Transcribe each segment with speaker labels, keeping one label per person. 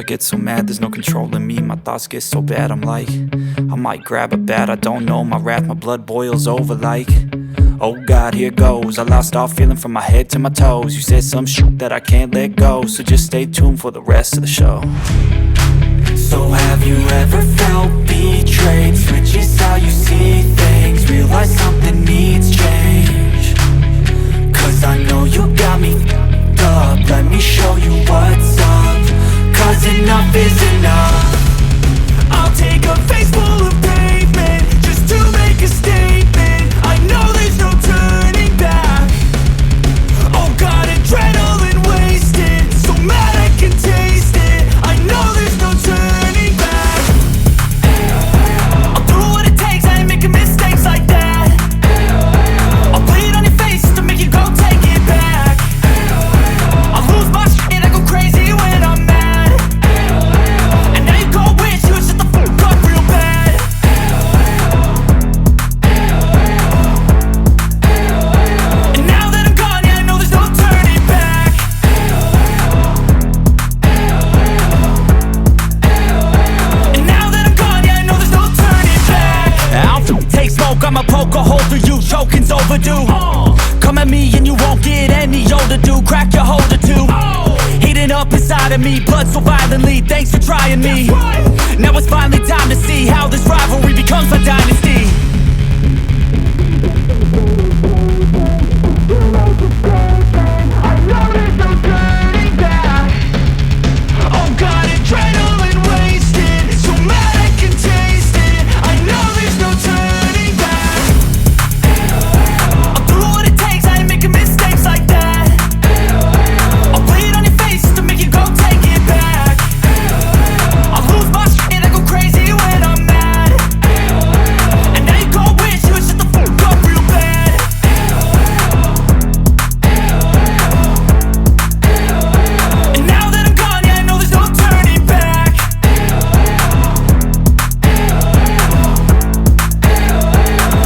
Speaker 1: get so mad, there's no controlling me. My thoughts get so bad, I'm like, I might grab a bat, I don't know. My wrath, my blood boils over like, oh God, here goes. I lost all feeling from my head to my toes. You said some shit that I can't let go, so just stay tuned for the rest of the show. So have you ever felt betrayed? Switches how you see things, realize something needs change. Cause I know you got me f***ed up, let me show you what's up. Cause enough is enough. I'll take a face full of pavement just to make a statement. I know there's no turning back. Oh God, adrenaline wasted, so mad I can taste it. I know there's no turning back. I'll do what it takes, I ain't making mistakes like that. I'll bleed on your face to make you go take it back. I'll lose my shit, I go crazy when I'm mad. And now you go wish you would shut the fuck up real bad. And now that I'm gone, yeah, I know there's no turning back. And now that I'm gone, yeah, I know there's no turning back. I'll take smoke, I'ma poke a hole through you, choking's overdue. Come at me and you won't get any older, dude. Crack your holder too. Heating up inside of me, blood so violently, thanks for trying me. Now it's finally time to see how this rivalry becomes a dynasty. I know there's no turning back. Oh God, adrenaline wasted, so mad I can taste it. I know there's no turning back. I'll do what it takes, I ain't making mistakes like that. I'll bleed on your face to make you go take it back. I'll lose my shit, I go crazy when I'm mad. And now you go wish you would shut the fuck up real bad. And now that I'm gone, yeah, I know there's no turning back.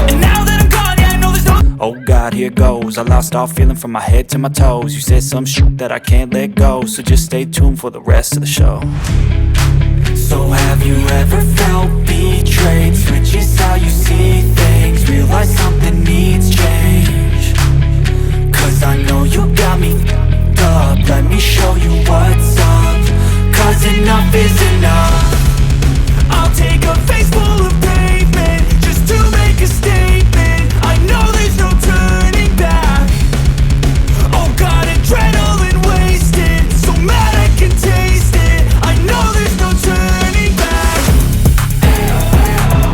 Speaker 1: And now that I'm gone, yeah, I know there's no. Oh God, here goes. I lost all feeling from my head to my toes. You said some shit that I can't let go, so just stay tuned for the rest of the show. So have you ever felt betrayed? Switches how you see things, realize something needs change. Cause I know you got me f***ed up, let me show you what's up. Cause enough is enough. I'll take a face full of pavement just to make a statement. I know there's no turning back. Oh God, adrenaline wasted, so mad I can taste it. I know there's no turning back.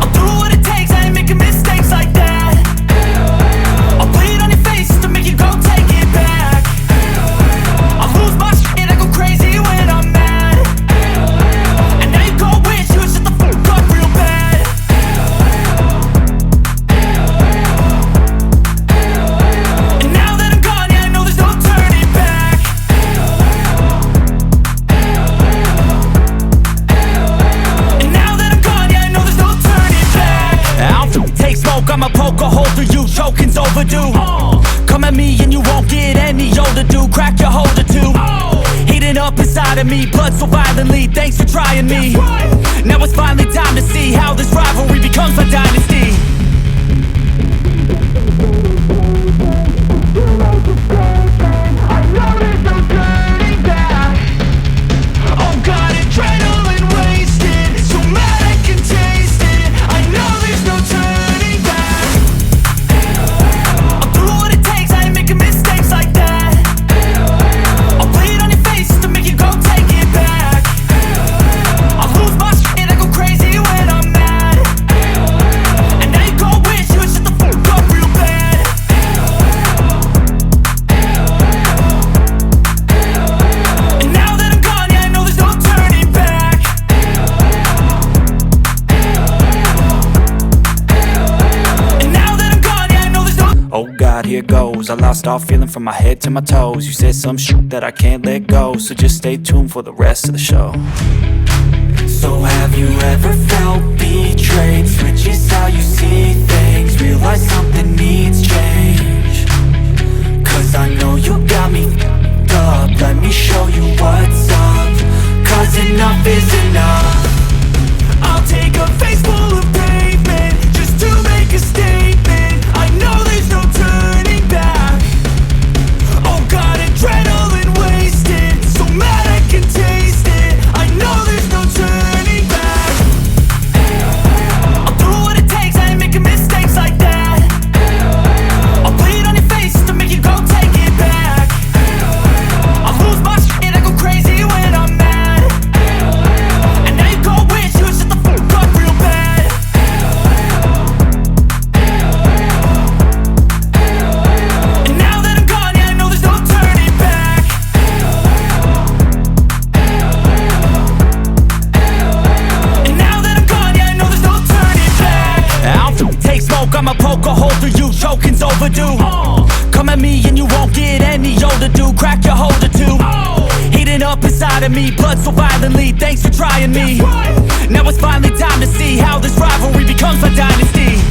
Speaker 1: I'll do what it takes, I ain't making mistakes like that. I'll bleed on your face to make you go take it back. I'll lose my shit, I go crazy when I'm mad. And now you go wish you would shut the fuck up real bad. And now that I'm gone, yeah, I know there's no turning back. And now that I'm gone, yeah, I know there's no turning back. I'll take smoke, I'ma poke a hole through you, choking's overdue. Come at me and you won't get any older, dude. Crack your holder too. Heating up inside of me, blood so violently, thanks for trying me. Now it's finally time to see how this rivalry becomes a dynasty. I know there's no turning back. Oh God, adrenaline wasted, so mad I can taste it. I know there's no turning back. I'll do what it takes, I ain't making mistakes like that. I'll bleed on your face to make you go take it back. I'll lose my shit, I go crazy when I'm mad. And now you go wish you would shut the fuck up real bad. And now that I'm gone, yeah, I know there's no turning back. And now that I'm gone, yeah, I know there's no. Oh God, here goes. I lost all feeling from my head to my toes. You said some shit that I can't let go, so just stay tuned for the rest of the show. So have you ever felt betrayed? Switches how you see things, realize something needs change. Cause I know you got me f***ed up, let me show you what's up. Cause enough a hole through you, choking's overdue. Come at me and you won't get any older, dude. Crack your holder too. Heating up inside of me, blood so violently. Thanks for trying me. Now it's finally time to see how this rivalry becomes my dynasty.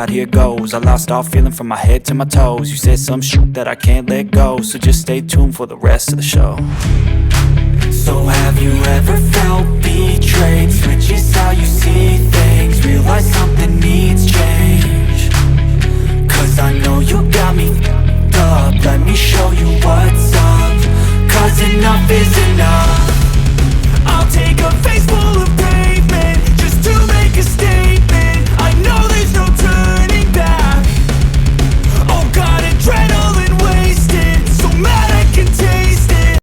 Speaker 1: Here goes, I lost all feeling from my head to my toes. You said some shit that I can't let go, so just stay tuned for the rest of the show. So have you ever felt betrayed? Switches how you see things, realize something needs change. Cause I know you got me f***ed up, let me show you what's up. Cause enough is enough.